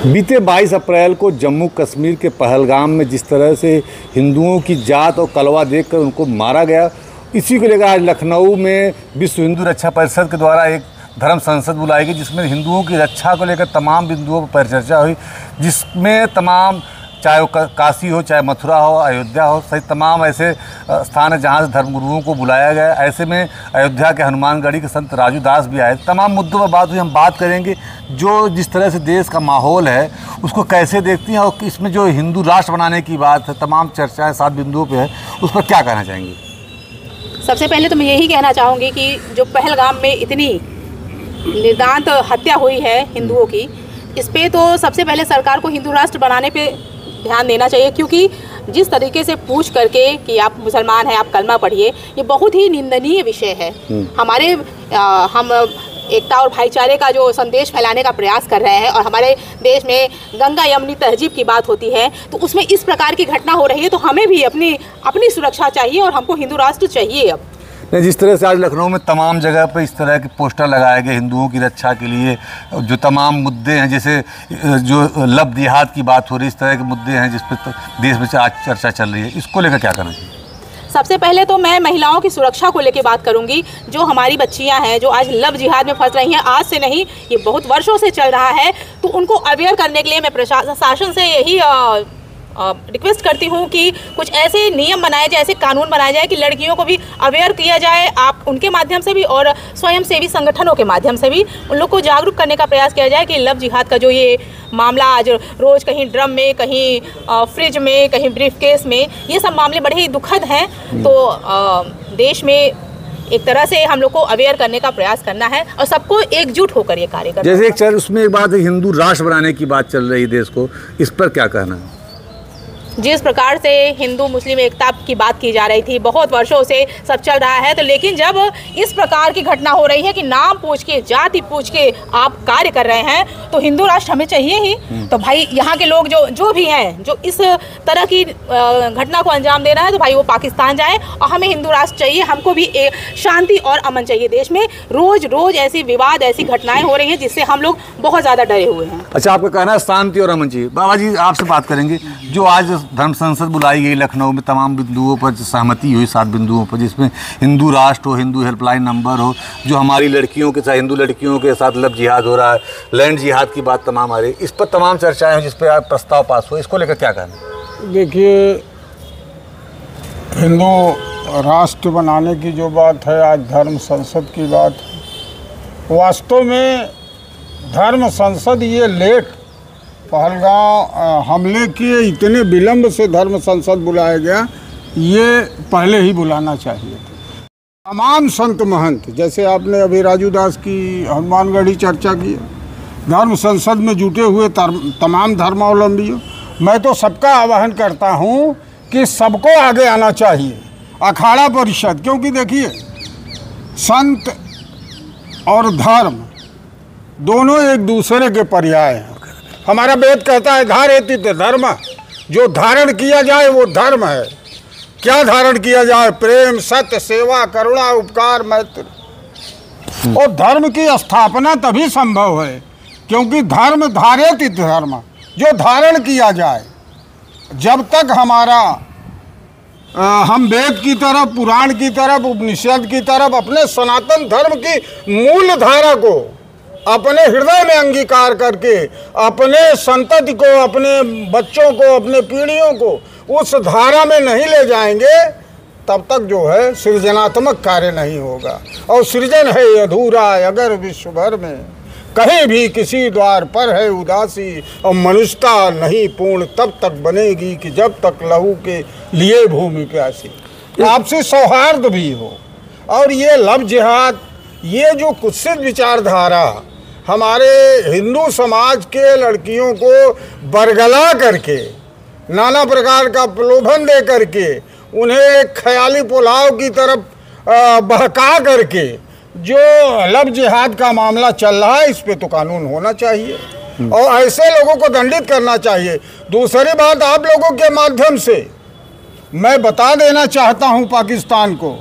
बीते 22 अप्रैल को जम्मू कश्मीर के पहलगाम में जिस तरह से हिंदुओं की जात और कलवा देखकर उनको मारा गया, इसी को लेकर आज लखनऊ में विश्व हिंदू रक्षा परिषद के द्वारा एक धर्म संसद बुलाई गई, जिसमें हिंदुओं की रक्षा को लेकर तमाम बिंदुओं पर परिचर्चा हुई, जिसमें तमाम, चाहे वो काशी हो, चाहे मथुरा हो, अयोध्या हो, सही तमाम ऐसे स्थान है जहाँ से धर्मगुरुओं को बुलाया गया। ऐसे में अयोध्या के हनुमानगढ़ी के संत राजू दास भी आए। तमाम मुद्दों पर बात हुई। हम बात करेंगे जो जिस तरह से देश का माहौल है उसको कैसे देखती हैं, और इसमें जो हिंदू राष्ट्र बनाने की बात है, तमाम चर्चाएँ 7 बिंदुओं पर है, उस पर क्या कहना चाहेंगे? सबसे पहले तो मैं यही कहना चाहूँगी कि जो पहलगाम में इतनी निर्दांत हत्या हुई है हिंदुओं की, इस पे तो सबसे पहले सरकार को हिंदू राष्ट्र बनाने पे ध्यान देना चाहिए, क्योंकि जिस तरीके से पूछ करके कि आप मुसलमान हैं, आप कलमा पढ़िए, ये बहुत ही निंदनीय विषय है। हम एकता और भाईचारे का जो संदेश फैलाने का प्रयास कर रहे हैं और हमारे देश में गंगा यमुनी तहजीब की बात होती है, तो उसमें इस प्रकार की घटना हो रही है, तो हमें भी अपनी सुरक्षा चाहिए और हमको हिंदू राष्ट्र चाहिए। अब जिस तरह से आज लखनऊ में तमाम जगह पर इस तरह के पोस्टर लगाए गए हिंदुओं की रक्षा के लिए, जो तमाम मुद्दे हैं, जैसे जो लब जिहाद की बात हो रही है, इस तरह के मुद्दे हैं जिस पर देश में आज चर्चा चल रही है, इसको लेकर क्या करना चाहिए? सबसे पहले तो मैं महिलाओं की सुरक्षा को लेकर बात करूंगी। जो हमारी बच्चियां हैं जो आज लब जिहाद में फंस रही हैं, आज से नहीं, ये बहुत वर्षों से चल रहा है, तो उनको अवेयर करने के लिए मैं प्रशासन से यही रिक्वेस्ट करती हूँ कि कुछ ऐसे नियम बनाए जाए, ऐसे कानून बनाए जाए कि लड़कियों को भी अवेयर किया जाए, आप उनके माध्यम से भी और स्वयंसेवी संगठनों के माध्यम से भी उन लोग को जागरूक करने का प्रयास किया जाए कि लव जिहाद का जो ये मामला आज रोज़ कहीं ड्रम में, कहीं फ्रिज में, कहीं ब्रीफकेस में, ये सब मामले बड़े ही दुखद हैं। तो देश में एक तरह से हम लोग को अवेयर करने का प्रयास करना है और सबको एकजुट होकर ये कार्य करना है। जैसे उसमें एक बात है, हिंदू राष्ट्र बनाने की बात चल रही देश को, इस पर क्या कहना है? जिस प्रकार से हिंदू मुस्लिम एकता की बात की जा रही थी, बहुत वर्षों से सब चल रहा है, तो लेकिन जब इस प्रकार की घटना हो रही है कि नाम पूछ के, जाति पूछ के आप कार्य कर रहे हैं, तो हिंदू राष्ट्र हमें चाहिए ही। तो भाई यहाँ के लोग जो भी हैं, जो इस तरह की घटना को अंजाम दे रहे हैं, तो भाई वो पाकिस्तान जाए और हमें हिंदू राष्ट्र चाहिए। हमको भी शांति और अमन चाहिए। देश में रोज रोज ऐसी विवाद, ऐसी घटनाएं हो रही हैं जिससे हम लोग बहुत ज़्यादा डरे हुए हैं। अच्छा, आपका कहना है शांति और अमन चाहिए। बाबा जी, आपसे बात करेंगे। जो आज धर्म संसद बुलाई गई लखनऊ में, तमाम बिंदुओं पर सहमति हुई, 7 बिंदुओं पर, जिसमें हिंदू राष्ट्र हो, हिंदू हेल्पलाइन नंबर हो, जो हमारी लड़कियों के साथ, हिंदू लड़कियों के साथ लब जिहाद हो रहा है, लैंड जिहाद की बात तमाम आ रही है, इस पर तमाम चर्चाएं हैं, जिस पर आज प्रस्ताव पास हुआ, इसको लेकर क्या कहना? देखिए, हिंदू राष्ट्र बनाने की जो बात है, आज धर्म संसद की बात है। वास्तव में धर्म संसद ये लेट पहलगाम हमले के इतने विलंब से धर्म संसद बुलाया गया, ये पहले ही बुलाना चाहिए था। तमाम संत महंत, जैसे आपने अभी राजू दास की हनुमानगढ़ी चर्चा की, धर्म संसद में जुटे हुए तमाम धर्मावलंबियों, मैं तो सबका आह्वान करता हूँ कि सबको आगे आना चाहिए, अखाड़ा परिषद, क्योंकि देखिए संत और धर्म दोनों एक दूसरे के पर्याय हैं। हमारा वेद कहता है धारेति धर्म, जो धारण किया जाए वो धर्म है। क्या धारण किया जाए? प्रेम, सत्य, सेवा, करुणा, उपकार, मैत्री। और धर्म की स्थापना तभी संभव है क्योंकि धर्म धारेति धर्म, जो धारण किया जाए। जब तक हमारा हम वेद की तरफ, पुराण की तरफ, उपनिषद की तरफ, अपने सनातन धर्म की मूल धारा को अपने हृदय में अंगीकार करके अपने संतति को, अपने बच्चों को, अपने पीढ़ियों को उस धारा में नहीं ले जाएंगे, तब तक जो है सृजनात्मक कार्य नहीं होगा। और सृजन है अधूरा अगर विश्व भर में, कहीं भी किसी द्वार पर है उदासी, और मनुष्यता नहीं पूर्ण तब तक बनेगी कि जब तक लहू के लिए भूमि प्यासी। आपसी सौहार्द भी हो। और ये लब जिहाद, ये जो कुत्सित विचारधारा हमारे हिंदू समाज के लड़कियों को बरगला करके, नाना प्रकार का प्रलोभन दे करके, उन्हें एक ख्याली पुलाव की तरफ बहका करके जो लब जिहाद का मामला चल रहा है, इस पे तो कानून होना चाहिए और ऐसे लोगों को दंडित करना चाहिए। दूसरी बात, आप लोगों के माध्यम से मैं बता देना चाहता हूं पाकिस्तान को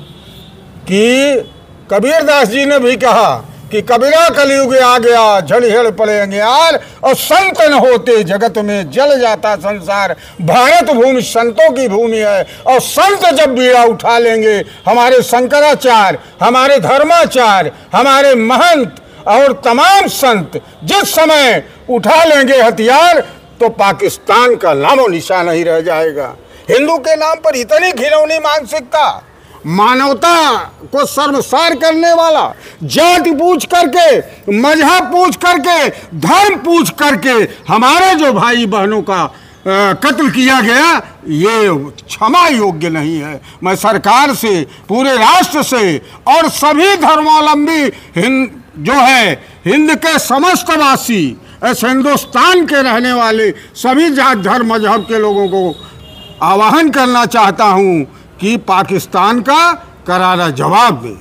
कि कबीर दास जी ने भी कहा कि कबीरा कलयुग आ गया, झड़िहड़ पड़े अंगियार, और संत न होते जगत में जल जाता संसार। भारत भूमि संतों की भूमि है, और संत जब बीड़ा उठा लेंगे, हमारे शंकराचार्य, हमारे धर्माचार्य, हमारे महंत और तमाम संत जिस समय उठा लेंगे हथियार, तो पाकिस्तान का नामो निशान नहीं रह जाएगा। हिंदू के नाम पर इतनी घिनौनी मानसिकता, मानवता को शर्मसार करने वाला, जाति पूछ करके, मजहब पूछ करके, धर्म पूछ करके हमारे जो भाई बहनों का कत्ल किया गया, ये क्षमा योग्य नहीं है। मैं सरकार से, पूरे राष्ट्र से और सभी धर्मावलंबी जो है हिंद के समस्त वासी, इस हिंदुस्तान के रहने वाले सभी जात धर्म मजहब के लोगों को आह्वान करना चाहता हूँ कि पाकिस्तान का करारा जवाब दे।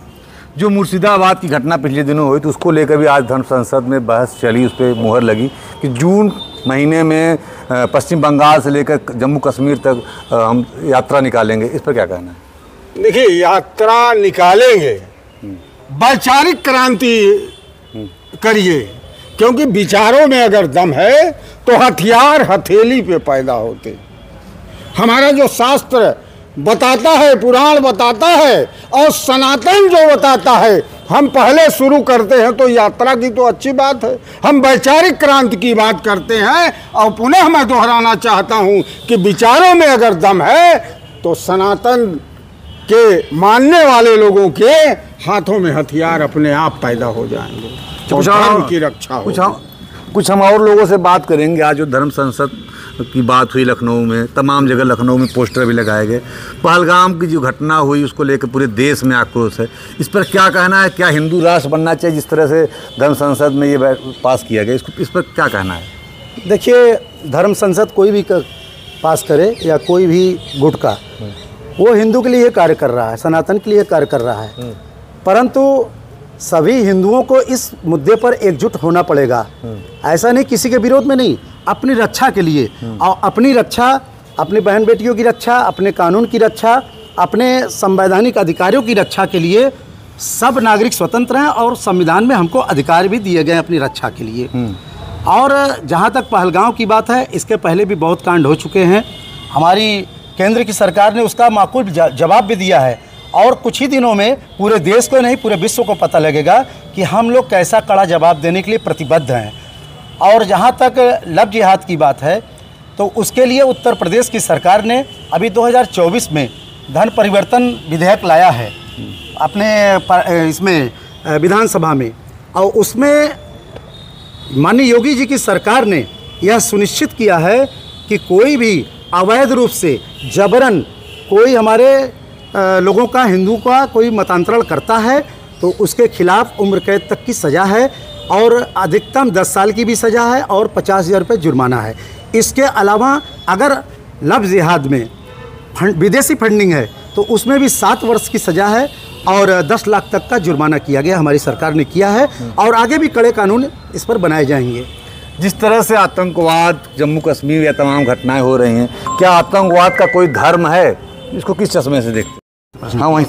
जो मुर्शिदाबाद की घटना पिछले दिनों हुई तो उसको लेकर भी आज धर्म संसद में बहस चली, उस पर मुहर लगी कि जून महीने में पश्चिम बंगाल से लेकर जम्मू कश्मीर तक हम यात्रा निकालेंगे। इस पर क्या कहना है? देखिए, यात्रा निकालेंगे, वैचारिक क्रांति करिए, क्योंकि विचारों में अगर दम है तो हथियार हथेली पे पैदा होते। हमारा जो शास्त्र बताता है, पुराण बताता है, और सनातन जो बताता है, हम पहले शुरू करते हैं तो यात्रा की तो अच्छी बात है। हम वैचारिक क्रांति की बात करते हैं, और पुनः मैं दोहराना चाहता हूं कि विचारों में अगर दम है तो सनातन के मानने वाले लोगों के हाथों में हथियार अपने आप पैदा हो जाएंगे, और धर्म की रक्षा हो। कुछ हम और लोगों से बात करेंगे। आज जो धर्म संसद की बात हुई लखनऊ में, तमाम जगह लखनऊ में पोस्टर भी लगाए गए। पहलगाम की जो घटना हुई उसको लेकर पूरे देश में आक्रोश है। इस पर क्या कहना है? क्या हिंदू राष्ट्र बनना चाहिए जिस तरह से धर्म संसद में ये पास किया गया, इस पर क्या कहना है? देखिए, धर्म संसद कोई भी पास करे या कोई भी गुट का, वो हिंदू के लिए कार्य कर रहा है, सनातन के लिए कार्य कर रहा है, परंतु सभी हिंदुओं को इस मुद्दे पर एकजुट होना पड़ेगा। ऐसा नहीं किसी के विरोध में नहीं, अपनी रक्षा के लिए, और अपनी रक्षा, अपनी बहन बेटियों की रक्षा, अपने कानून की रक्षा, अपने संवैधानिक अधिकारों की रक्षा के लिए सब नागरिक स्वतंत्र हैं, और संविधान में हमको अधिकार भी दिए गए अपनी रक्षा के लिए। और जहाँ तक पहलगाम की बात है, इसके पहले भी बहुत कांड हो चुके हैं। हमारी केंद्र की सरकार ने उसका माकूल जवाब भी दिया है, और कुछ ही दिनों में पूरे देश को नहीं पूरे विश्व को पता लगेगा कि हम लोग कैसा कड़ा जवाब देने के लिए प्रतिबद्ध हैं। और जहाँ तक लव जिहाद की बात है, तो उसके लिए उत्तर प्रदेश की सरकार ने अभी 2024 में धन परिवर्तन विधेयक लाया है अपने इसमें विधानसभा में, और उसमें माननीय योगी जी की सरकार ने यह सुनिश्चित किया है कि कोई भी अवैध रूप से जबरन कोई हमारे लोगों का, हिंदू का कोई मतांतरण करता है तो उसके खिलाफ उम्र कैद तक की सज़ा है, और अधिकतम 10 साल की भी सज़ा है, और 50,000 रुपये जुर्माना है। इसके अलावा अगर लव जिहाद में विदेशी फंडिंग है तो उसमें भी 7 वर्ष की सज़ा है, और 10 लाख तक का जुर्माना किया गया, हमारी सरकार ने किया है, और आगे भी कड़े कानून इस पर बनाए जाएंगे। जिस तरह से आतंकवाद जम्मू कश्मीर या तमाम घटनाएं हो रही हैं, क्या आतंकवाद का कोई धर्म है? इसको किस चश्मे से देखते हैं? हाँ, वहीं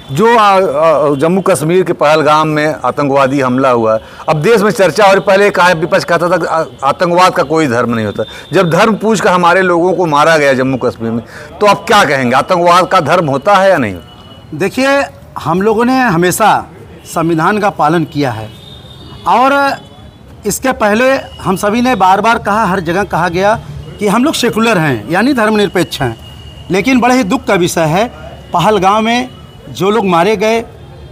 जो जम्मू कश्मीर के पहलगाम में आतंकवादी हमला हुआ, अब देश में चर्चा, और पहले कहा विपक्ष कहता था कि आतंकवाद का कोई धर्म नहीं होता। जब धर्म पूछ कर हमारे लोगों को मारा गया जम्मू कश्मीर में, तो आप क्या कहेंगे, आतंकवाद का धर्म होता है या नहीं? देखिए, हम लोगों ने हमेशा संविधान का पालन किया है, और इसके पहले हम सभी ने बार बार कहा, हर जगह कहा गया कि हम लोग सेकुलर हैं, यानी धर्मनिरपेक्ष हैं। लेकिन बड़े ही दुख का विषय है, पहलगाम में जो लोग मारे गए,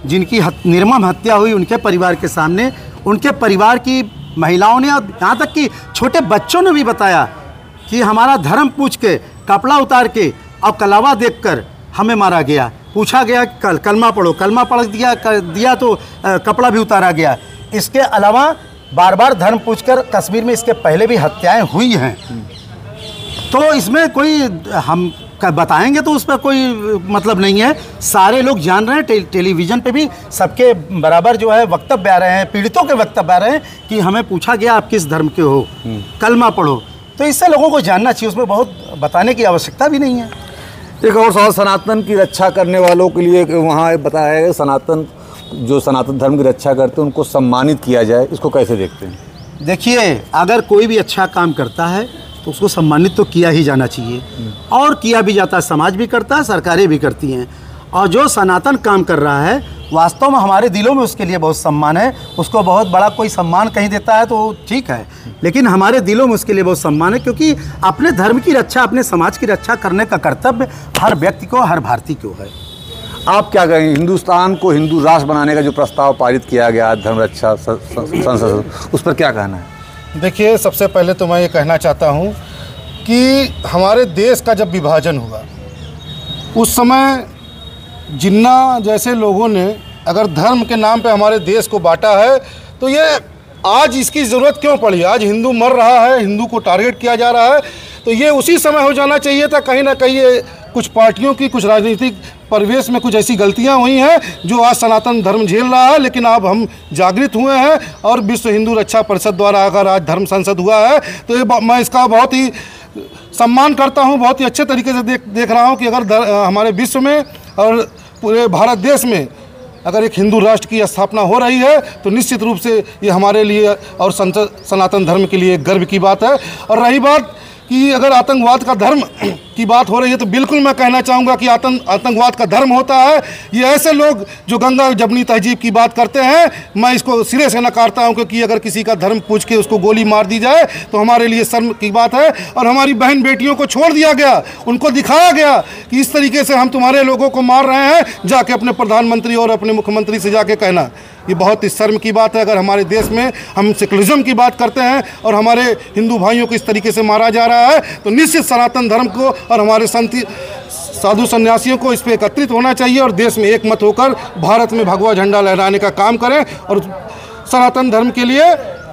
जिनकी निर्मम हत्या हुई, उनके परिवार के सामने, उनके परिवार की महिलाओं ने, और यहाँ तक कि छोटे बच्चों ने भी बताया कि हमारा धर्म पूछ के, कपड़ा उतार के और कलावा देखकर हमें मारा गया। पूछा गया कलमा पढ़ो, कलमा पढ़ दिया तो कपड़ा भी उतारा गया। इसके अलावा बार बार धर्म पूछकर कश्मीर में इसके पहले भी हत्याएं हुई हैं। तो इसमें कोई हम बताएंगे तो उस पर कोई मतलब नहीं है। सारे लोग जान रहे हैं, टेलीविज़न पे भी सबके बराबर जो है वक्तव्य आ रहे हैं, पीड़ितों के वक्तव्य आ रहे हैं कि हमें पूछा गया आप किस धर्म के हो, कलमा पढ़ो। तो इससे लोगों को जानना चाहिए, उसमें बहुत बताने की आवश्यकता भी नहीं है। एक और सवाल, सनातन की रक्षा करने वालों के लिए वहाँ बताया है, सनातन जो सनातन धर्म की रक्षा करते हैं उनको सम्मानित किया जाए, इसको कैसे देखते हैं? देखिए, अगर कोई भी अच्छा काम करता है तो उसको सम्मानित तो किया ही जाना चाहिए, और किया भी जाता है, समाज भी करता है, सरकारें भी करती हैं। और जो सनातन काम कर रहा है वास्तव में हमारे दिलों में उसके लिए बहुत सम्मान है। उसको बहुत बड़ा कोई सम्मान कहीं देता है तो ठीक है, लेकिन हमारे दिलों में उसके लिए बहुत सम्मान है, क्योंकि अपने धर्म की रक्षा, अपने समाज की रक्षा करने का कर्तव्य हर व्यक्ति को, हर भारतीय को है। आप क्या कहेंगे, हिंदुस्तान को हिंदू राष्ट्र बनाने का जो प्रस्ताव पारित किया गया धर्म रक्षा संसद, उस पर क्या कहना है? देखिए, सबसे पहले तो मैं ये कहना चाहता हूँ कि हमारे देश का जब विभाजन हुआ उस समय जिन्ना जैसे लोगों ने अगर धर्म के नाम पे हमारे देश को बांटा है, तो ये आज इसकी ज़रूरत क्यों पड़ी? आज हिंदू मर रहा है, हिंदू को टारगेट किया जा रहा है, तो ये उसी समय हो जाना चाहिए था। कहीं ना कहीं ये कुछ पार्टियों की, कुछ राजनीतिक परिवेश में कुछ ऐसी गलतियां हुई हैं जो आज सनातन धर्म झेल रहा है। लेकिन अब हम जागृत हुए हैं और विश्व हिंदू रक्षा परिषद द्वारा अगर आज धर्म संसद हुआ है तो ये मैं इसका बहुत ही सम्मान करता हूं, बहुत ही अच्छे तरीके से देख रहा हूं कि अगर हमारे विश्व में और पूरे भारत देश में अगर एक हिंदू राष्ट्र की स्थापना हो रही है तो निश्चित रूप से ये हमारे लिए और सनातन धर्म के लिए गर्व की बात है। और रही बात कि अगर आतंकवाद का धर्म की बात हो रही है तो बिल्कुल मैं कहना चाहूँगा कि आतंकवाद का धर्म होता है। ये ऐसे लोग जो गंगा जमनी तहजीब की बात करते हैं, मैं इसको सिरे से नकारता हूँ, क्योंकि अगर किसी का धर्म पूछ के उसको गोली मार दी जाए तो हमारे लिए शर्म की बात है। और हमारी बहन बेटियों को छोड़ दिया गया, उनको दिखाया गया कि इस तरीके से हम तुम्हारे लोगों को मार रहे हैं, जाके अपने प्रधानमंत्री और अपने मुख्यमंत्री से जाके कहना, ये बहुत ही शर्म की बात है। अगर हमारे देश में हम सेकुलरिज्म की बात करते हैं और हमारे हिंदू भाइयों को इस तरीके से मारा जा रहा है तो निश्चित सनातन धर्म को और हमारे साधु सन्यासियों को इस पर एकत्रित होना चाहिए और देश में एक मत होकर भारत में भगवा झंडा लहराने का काम करें और सनातन धर्म के लिए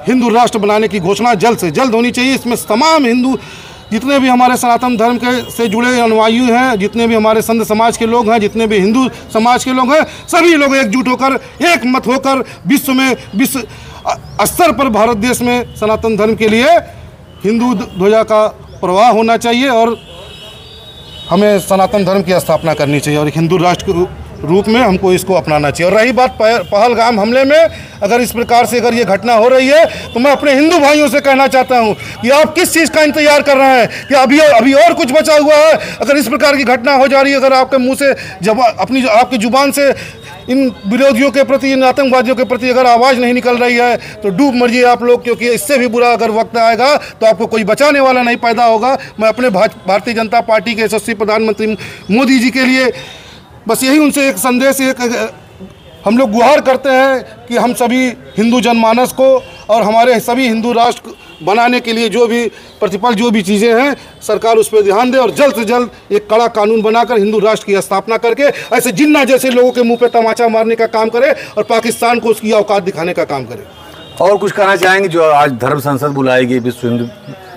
हिंदू राष्ट्र बनाने की घोषणा जल्द से जल्द होनी चाहिए। इसमें तमाम हिंदू, जितने भी हमारे सनातन धर्म के से जुड़े अनुयायी हैं, जितने भी हमारे संत समाज के लोग हैं, जितने भी हिंदू समाज के लोग हैं, सभी लोग एकजुट होकर, एक मत होकर विश्व स्तर पर भारत देश में सनातन धर्म के लिए हिंदू ध्वजा का प्रवाह होना चाहिए और हमें सनातन धर्म की स्थापना करनी चाहिए और एक हिंदू राष्ट्र के रूप में हमको इसको अपनाना चाहिए। और रही बात पहलगाम हमले में, अगर इस प्रकार से अगर ये घटना हो रही है तो मैं अपने हिंदू भाइयों से कहना चाहता हूँ कि आप किस चीज़ का इंतजार कर रहे हैं कि अभी और कुछ बचा हुआ है? अगर इस प्रकार की घटना हो जा रही है, अगर आपके मुँह से आपकी जुबान से इन विरोधियों के प्रति, इन आतंकवादियों के प्रति अगर आवाज़ नहीं निकल रही है तो डूब मरिए आप लोग, क्योंकि इससे भी बुरा अगर वक्त आएगा तो आपको कोई बचाने वाला नहीं पैदा होगा। मैं अपने भारतीय जनता पार्टी के यशस्वी प्रधानमंत्री मोदी जी के लिए बस यही उनसे एक संदेश, हम लोग गुहार करते हैं कि हम सभी हिंदू जनमानस को और हमारे सभी हिंदू राष्ट्र बनाने के लिए जो भी प्रतिपल जो भी चीज़ें हैं, सरकार उस पर ध्यान दे और जल्द से जल्द एक कड़ा कानून बनाकर हिंदू राष्ट्र की स्थापना करके ऐसे जिन्ना जैसे लोगों के मुंह पे तमाचा मारने का काम करे और पाकिस्तान को उसकी औकात दिखाने का काम करे। और कुछ कहना चाहेंगे जो आज धर्म संसद बुलाई गई विश्व हिंदू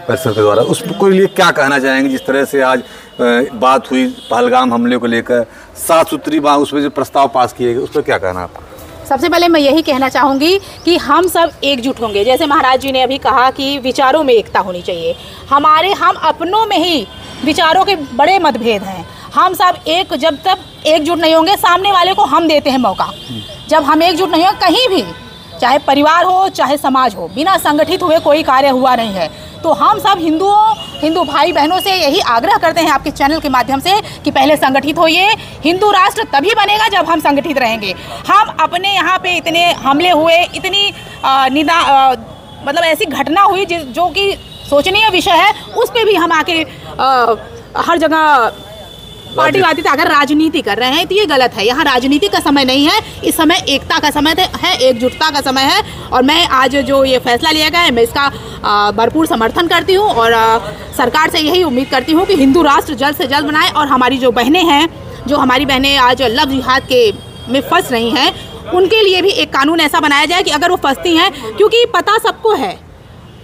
परिषद के द्वारा, उसको लिए क्या कहना चाहेंगे? जिस तरह से आज बात हुई पहलगाम हमले को लेकर, 7 सूत्री बात, उसमें जो प्रस्ताव पास किए गए, उस पर क्या कहना आपका? सबसे पहले मैं यही कहना चाहूँगी कि हम सब एकजुट होंगे। जैसे महाराज जी ने अभी कहा कि विचारों में एकता होनी चाहिए, हम अपनों में ही विचारों के बड़े मतभेद हैं। हम सब जब तक एकजुट नहीं होंगे, सामने वाले को हम देते हैं मौका। जब हम एकजुट नहीं होंगे कहीं भी, चाहे परिवार हो चाहे समाज हो, बिना संगठित हुए कोई कार्य हुआ नहीं है। तो हम सब हिंदू भाई बहनों से यही आग्रह करते हैं आपके चैनल के माध्यम से कि पहले संगठित होइए। हिंदू राष्ट्र तभी बनेगा जब हम संगठित रहेंगे। हम अपने यहाँ पे इतने हमले हुए, इतनी मतलब ऐसी घटना हुई जो कि सोचनीय विषय है, उस पर भी हम आके हर जगह पार्टीवादी अगर राजनीति कर रहे हैं तो ये गलत है। यहाँ राजनीति का समय नहीं है, इस समय एकता का समय है, एकजुटता का समय है। और मैं आज जो ये फैसला लिया गया है, मैं इसका भरपूर समर्थन करती हूँ और सरकार से यही उम्मीद करती हूँ कि हिंदू राष्ट्र जल्द से जल्द बनाए और हमारी जो बहनें हैं, जो हमारी बहनें आज लव जिहाद में फंस रही हैं, उनके लिए भी एक कानून ऐसा बनाया जाए कि अगर वो फंसती हैं, क्योंकि पता सबको है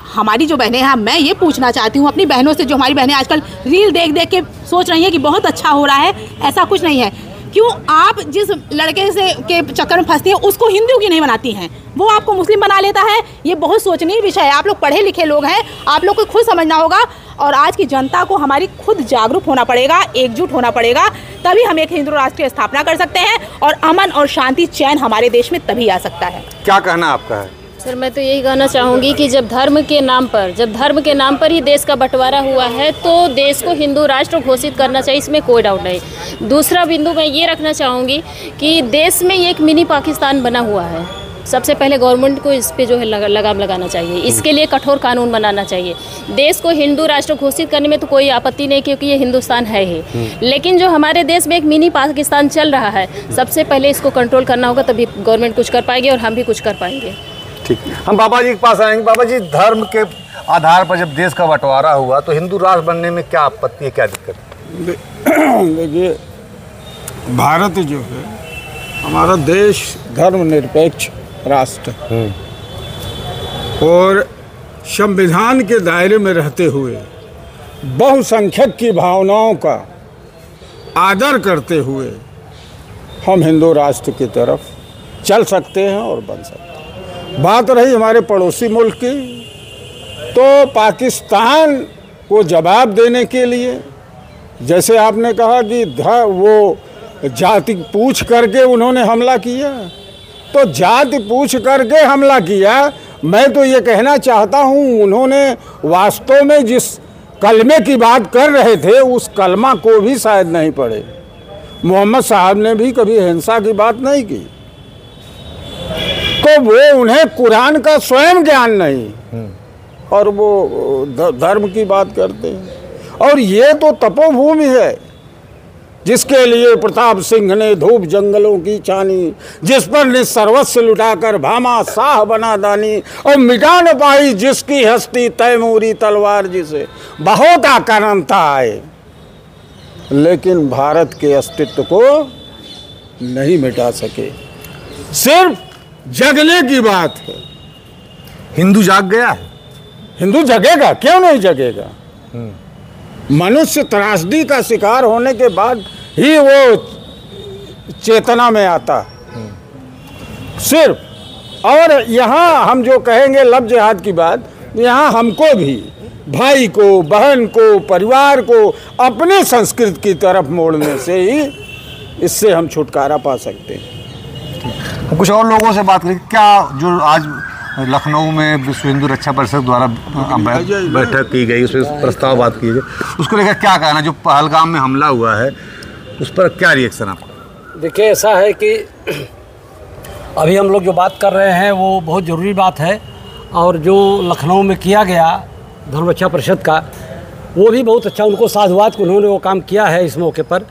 हमारी जो बहनें हैं, मैं ये पूछना चाहती हूँ अपनी बहनों से, जो हमारी बहनें आजकल रील देख के सोच रही हैं कि बहुत अच्छा हो रहा है, ऐसा कुछ नहीं है। क्यों आप जिस लड़के से के चक्कर में फंसती हैं उसको हिंदू की नहीं बनाती हैं, वो आपको मुस्लिम बना लेता है। ये बहुत सोचनीय विषय है। आप लोग पढ़े लिखे लोग हैं, आप लोग को खुद समझना होगा और आज की जनता को हमारी खुद जागरूक होना पड़ेगा, एकजुट होना पड़ेगा, तभी हम एक हिंदू राष्ट्र की स्थापना कर सकते हैं और अमन और शांति चैन हमारे देश में तभी आ सकता है। क्या कहना आपका है? सर मैं तो यही कहना चाहूँगी कि जब धर्म के नाम पर ही देश का बंटवारा हुआ है तो देश को हिंदू राष्ट्र घोषित करना चाहिए, इसमें कोई डाउट नहीं। दूसरा बिंदु मैं ये रखना चाहूँगी कि देश में एक मिनी पाकिस्तान बना हुआ है। सबसे पहले गवर्नमेंट को इस पे जो है लगाम लगाना चाहिए, इसके लिए कठोर कानून बनाना चाहिए। देश को हिंदू राष्ट्र घोषित करने में तो कोई आपत्ति नहीं, क्योंकि ये हिंदुस्तान है ही। लेकिन जो हमारे देश में एक मिनी पाकिस्तान चल रहा है, सबसे पहले इसको कंट्रोल करना होगा, तभी गवर्नमेंट कुछ कर पाएगी और हम भी कुछ कर पाएंगे। ठीक, हम बाबा जी के पास आएंगे। बाबा जी, धर्म के आधार पर जब देश का बंटवारा हुआ तो हिंदू राष्ट्र बनने में क्या आपत्ति है, क्या दिक्कत है? देखिए, भारत जो है हमारा देश धर्मनिरपेक्ष राष्ट्र है और संविधान के दायरे में रहते हुए बहुसंख्यक की भावनाओं का आदर करते हुए हम हिंदू राष्ट्र की तरफ चल सकते हैं और बन सकते हैं। बात रही हमारे पड़ोसी मुल्क की, तो पाकिस्तान को जवाब देने के लिए, जैसे आपने कहा कि वो जाति पूछ करके उन्होंने हमला किया, तो जाति पूछ करके हमला किया। मैं तो ये कहना चाहता हूँ, उन्होंने वास्तव में जिस कलमे की बात कर रहे थे उस कलमा को भी शायद नहीं पढ़े। मोहम्मद साहब ने भी कभी हिंसा की बात नहीं की, तो वो उन्हें कुरान का स्वयं ज्ञान नहीं और वो धर्म की बात करते हैं। और ये तो तपोभूमि है जिसके लिए प्रताप सिंह ने धूप जंगलों की छानी, जिस पर ने सर्वस्व लुटाकर भामा शाह बना दानी, और मिटा न पाई जिसकी हस्ती तैमूरी तलवार जिसे बहुत आक्रांता आए, लेकिन भारत के अस्तित्व को नहीं मिटा सके। सिर्फ जगने की बात है। हिंदू जाग गया है? हिंदू जगेगा, क्यों नहीं जगेगा? मनुष्य त्रासदी का शिकार होने के बाद ही वो चेतना में आता सिर्फ। और यहाँ हम जो कहेंगे लब जिहाद की बात, यहाँ हमको भी भाई को, बहन को, परिवार को अपनी संस्कृति की तरफ मोड़ने से ही इससे हम छुटकारा पा सकते हैं। कुछ और लोगों से बात करें। क्या जो आज लखनऊ में विश्व हिंदू रक्षा परिषद द्वारा बैठक की गई, उसमें प्रस्ताव बात की गई, उसको लेकर क्या कहना? जो पहलगाम में हमला हुआ है उस पर क्या रिएक्शन आपका? देखिए, ऐसा है कि अभी हम लोग जो बात कर रहे हैं वो बहुत ज़रूरी बात है, और जो लखनऊ में किया गया धर्म रक्षा परिषद का, वो भी बहुत अच्छा, उनको साधुवाद को उन्होंने वो काम किया है इस मौके पर।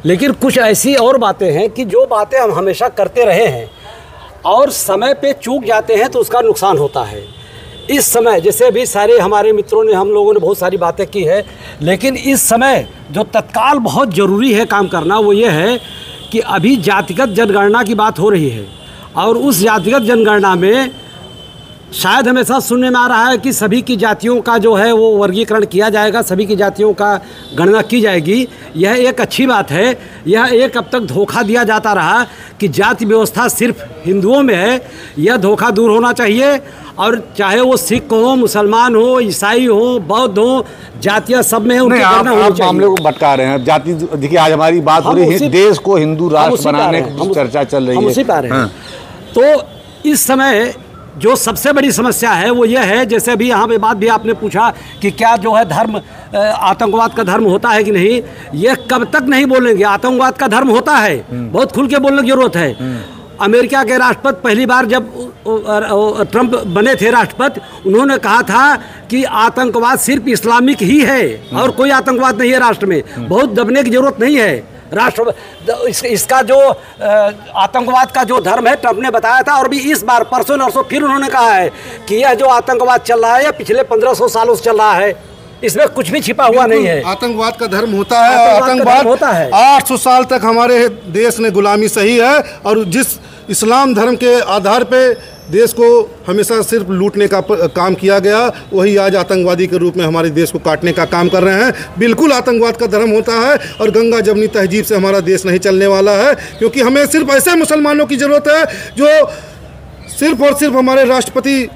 लेकिन कुछ ऐसी और बातें हैं कि जो बातें हम हमेशा करते रहे हैं और समय पे चूक जाते हैं तो उसका नुकसान होता है। इस समय जैसे अभी सारे हमारे मित्रों ने, हम लोगों ने बहुत सारी बातें की है, लेकिन इस समय जो तत्काल बहुत ज़रूरी है काम करना वो ये है कि अभी जातिगत जनगणना की बात हो रही है, और उस जातिगत जनगणना में शायद हमेशा सुनने में आ रहा है कि सभी की जातियों का जो है वो वर्गीकरण किया जाएगा, सभी की जातियों का गणना की जाएगी। यह एक अच्छी बात है। यह एक अब तक धोखा दिया जाता रहा कि जाति व्यवस्था सिर्फ हिंदुओं में है। यह धोखा दूर होना चाहिए, और चाहे वो सिख हो, मुसलमान हो, ईसाई हो, बौद्ध हो, जातियाँ सब में है, उनकी गणना होनी चाहिए। मामले को भटका रहे हैं जाति। देखिए, आज हमारी बात हो रही है देश को हिंदू राष्ट्र बनाने की चर्चा चल रही है, हम उसी पर आ रहे हैं। तो इस समय जो सबसे बड़ी समस्या है वो ये है, जैसे अभी यहाँ पे बात भी आपने पूछा कि क्या जो है धर्म आतंकवाद का धर्म होता है कि नहीं, ये कब तक नहीं बोलेंगे। आतंकवाद का धर्म होता है, बहुत खुल के बोलने की जरूरत है। अमेरिका के राष्ट्रपति पहली बार जब ट्रंप बने थे राष्ट्रपति, उन्होंने कहा था कि आतंकवाद सिर्फ इस्लामिक ही है और कोई आतंकवाद नहीं है राष्ट्र में, बहुत दबने की जरूरत नहीं है। राष्ट्र इसका जो आतंकवाद का जो धर्म है ट्रंप ने बताया था, और भी इस बार परसों नरसों फिर उन्होंने कहा है कि यह जो आतंकवाद चल रहा है यह पिछले 1500 सालों से चल रहा है, इसमें कुछ भी छिपा हुआ नहीं है। आतंकवाद का धर्म होता है, आतंकवाद होता है। 800 साल तक हमारे देश ने गुलामी सही है, और जिस इस्लाम धर्म के आधार पे देश को हमेशा सिर्फ लूटने का काम किया गया, वही आज आतंकवादी के रूप में हमारे देश को काटने का काम कर रहे हैं। बिल्कुल आतंकवाद का धर्म होता है और गंगा जमनी तहजीब से हमारा देश नहीं चलने वाला है, क्योंकि हमें सिर्फ ऐसे मुसलमानों की ज़रूरत है जो सिर्फ और सिर्फ हमारे राष्ट्रपति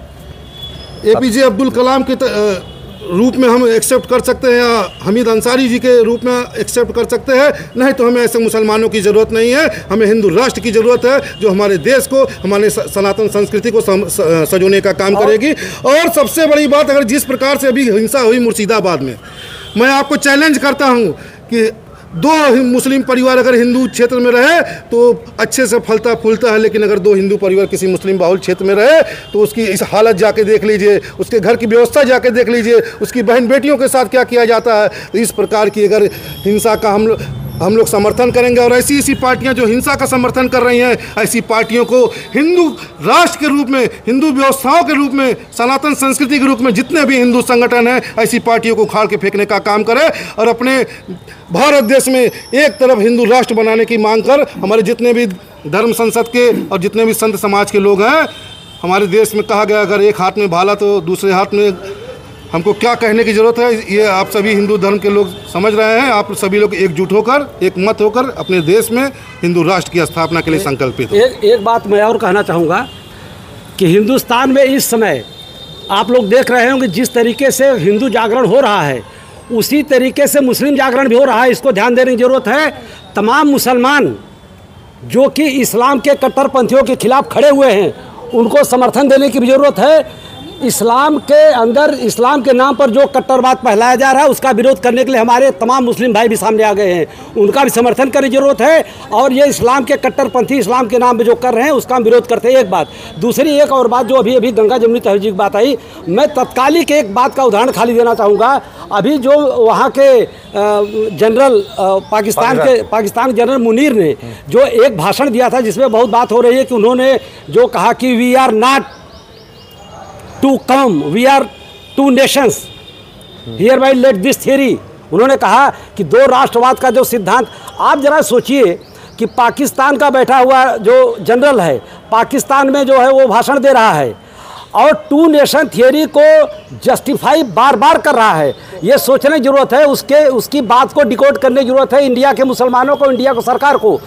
APJ अब्दुल कलाम के रूप में हम एक्सेप्ट कर सकते हैं या हमीद अंसारी जी के रूप में एक्सेप्ट कर सकते हैं। नहीं तो हमें ऐसे मुसलमानों की ज़रूरत नहीं है। हमें हिंदू राष्ट्र की ज़रूरत है जो हमारे देश को, हमारे सनातन संस्कृति को सजोने का काम करेगी। और सबसे बड़ी बात, अगर जिस प्रकार से अभी हिंसा हुई मुर्शिदाबाद में, मैं आपको चैलेंज करता हूं कि 2 मुस्लिम परिवार अगर हिंदू क्षेत्र में रहे तो अच्छे से फलता फूलता है, लेकिन अगर 2 हिंदू परिवार किसी मुस्लिम बाहुल क्षेत्र में रहे तो उसकी इस हालत जाके देख लीजिए, उसके घर की व्यवस्था जाके देख लीजिए, उसकी बहन बेटियों के साथ क्या किया जाता है। तो इस प्रकार की अगर हिंसा का हम लोग समर्थन करेंगे और ऐसी पार्टियां जो हिंसा का समर्थन कर रही हैं, ऐसी पार्टियों को हिंदू राष्ट्र के रूप में, हिंदू व्यवस्थाओं के रूप में, सनातन संस्कृति के रूप में जितने भी हिंदू संगठन हैं, ऐसी पार्टियों को उखाड़ के फेंकने का काम करें और अपने भारत देश में एक तरफ हिंदू राष्ट्र बनाने की मांग कर हमारे जितने भी धर्म संसद के और जितने भी संत समाज के लोग हैं, हमारे देश में कहा गया अगर एक हाथ में भाला तो दूसरे हाथ में, हमको क्या कहने की ज़रूरत है, ये आप सभी हिंदू धर्म के लोग समझ रहे हैं। आप सभी लोग एकजुट होकर, एक मत होकर अपने देश में हिंदू राष्ट्र की स्थापना के लिए संकल्पित हो। एक बात मैं और कहना चाहूँगा कि हिंदुस्तान में इस समय आप लोग देख रहे होंगे जिस तरीके से हिंदू जागरण हो रहा है, उसी तरीके से मुस्लिम जागरण भी हो रहा है। इसको ध्यान देने की ज़रूरत है। तमाम मुसलमान जो कि इस्लाम के कट्टरपंथियों के खिलाफ खड़े हुए हैं, उनको समर्थन देने की भी ज़रूरत है। इस्लाम के अंदर, इस्लाम के नाम पर जो कट्टरवाद फैलाया जा रहा है, उसका विरोध करने के लिए हमारे तमाम मुस्लिम भाई भी सामने आ गए हैं। उनका भी समर्थन करने की ज़रूरत है। और ये इस्लाम के कट्टरपंथी इस्लाम के नाम पे जो कर रहे हैं, उसका हम विरोध करते हैं। एक बात। दूसरी एक और बात, जो अभी गंगा जमुनी तहजीब की बात आई, मैं तत्कालिक एक बात का उदाहरण खाली देना चाहूँगा। अभी जो वहाँ के जनरल पाकिस्तान जनरल मुनीर ने जो एक भाषण दिया था, जिसमें बहुत बात हो रही है कि उन्होंने जो कहा कि we are not to come, we are 2 nations, hereby let this theory. उन्होंने कहा कि 2 राष्ट्रवाद का जो सिद्धांत, आप जरा सोचिए कि पाकिस्तान का बैठा हुआ जो जनरल है, पाकिस्तान में जो है वो भाषण दे रहा है और 2 नेशन थियरी को जस्टिफाई बार बार कर रहा है। ये सोचने की ज़रूरत है, उसकी बात को डिकोड करने की ज़रूरत है इंडिया के मुसलमानों को, इंडिया को सरकार को।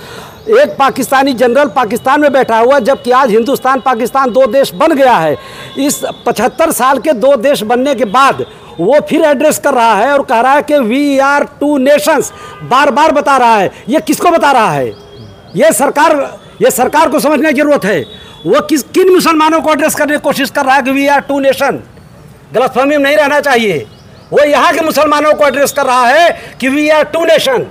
एक पाकिस्तानी जनरल पाकिस्तान में बैठा हुआ, जबकि आज हिंदुस्तान पाकिस्तान 2 देश बन गया है। इस 75 साल के 2 देश बनने के बाद वो फिर एड्रेस कर रहा है और कह रहा है कि वी आर 2 नेशंस, बार बार बता रहा है। ये किसको बता रहा है? ये सरकार को समझने की ज़रूरत है। वो किन मुसलमानों को एड्रेस करने की कोशिश कर रहा है कि वी आर 2 नेशन? गलतफहमी में नहीं रहना चाहिए। वो यहाँ के मुसलमानों को एड्रेस कर रहा है कि वी आर 2 नेशन,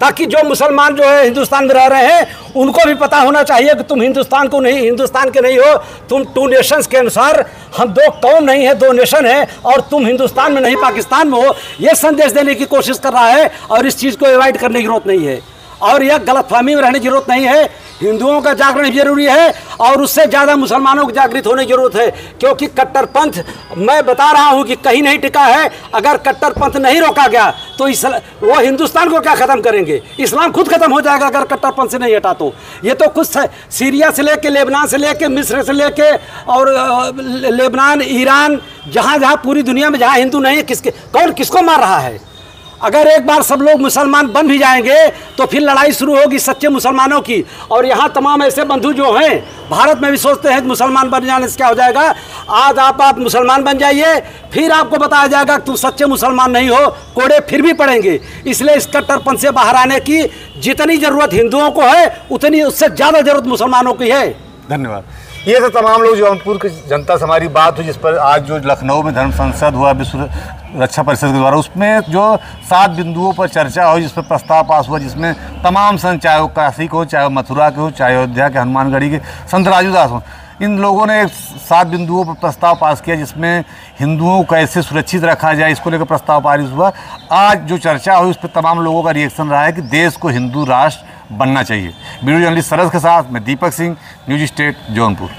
ताकि जो मुसलमान जो है हिंदुस्तान में रह रहे हैं, उनको भी पता होना चाहिए कि तुम हिंदुस्तान के नहीं हो, तुम 2 नेशंस के अनुसार, हम 2 कौम नहीं है, 2 नेशन है, और तुम हिंदुस्तान में नहीं पाकिस्तान में हो। ये संदेश देने की कोशिश कर रहा है और इस चीज़ को अवॉइड करने की जरूरत नहीं है और यह गलतफहमी में रहने की जरूरत नहीं है। हिंदुओं का जागरण जरूरी है और उससे ज़्यादा मुसलमानों को जागृत होने की जरूरत है, क्योंकि कट्टरपंथ, मैं बता रहा हूं कि कहीं नहीं टिका है। अगर कट्टरपंथ नहीं रोका गया तो वो हिंदुस्तान को क्या ख़त्म करेंगे? इस्लाम खुद खत्म हो जाएगा अगर कट्टरपंथ से नहीं हटा तो। ये तो कुछ सीरिया से लेके, लेबनान से लेके, मिस्र से लेके और लेबनान, ईरान, जहाँ पूरी दुनिया में जहाँ हिंदू नहीं है, कौन किसको मार रहा है? अगर एक बार सब लोग मुसलमान बन भी जाएंगे तो फिर लड़ाई शुरू होगी सच्चे मुसलमानों की। और यहाँ तमाम ऐसे बंधु जो हैं भारत में भी सोचते हैं कि मुसलमान बन जाने से क्या हो जाएगा। आज आप मुसलमान बन जाइए, फिर आपको बताया जाएगा कि तुम सच्चे मुसलमान नहीं हो, कोड़े फिर भी पड़ेंगे। इसलिए इस कट्टरपंथ से बाहर आने की जितनी ज़रूरत हिंदुओं को है, उतनी उससे ज़्यादा ज़रूरत मुसलमानों की है। धन्यवाद। ये तो तमाम लोग जौनपुर की जनता से हमारी बात हुई, जिस पर आज जो लखनऊ में धर्म संसद हुआ विश्व रक्षा परिषद के द्वारा, उसमें जो 7 बिंदुओं पर चर्चा हुई, जिस पर प्रस्ताव पास हुआ, जिसमें तमाम संत, चाहे वो काशी के हो, चाहे वो मथुरा के हो, चाहे अयोध्या के हनुमानगढ़ी के संत राजूदास हों, इन लोगों ने 7 बिंदुओं पर प्रस्ताव पास किया, जिसमें हिंदुओं को कैसे सुरक्षित रखा जाए, इसको लेकर प्रस्ताव पारित हुआ। आज जो चर्चा हुई उस पर तमाम लोगों का रिएक्शन रहा है कि देश को हिंदू राष्ट्र बनना चाहिए। वीडियो जर्नलिस्ट सरस के साथ मैं दीपक सिंह, न्यूज स्टेट जौनपुर।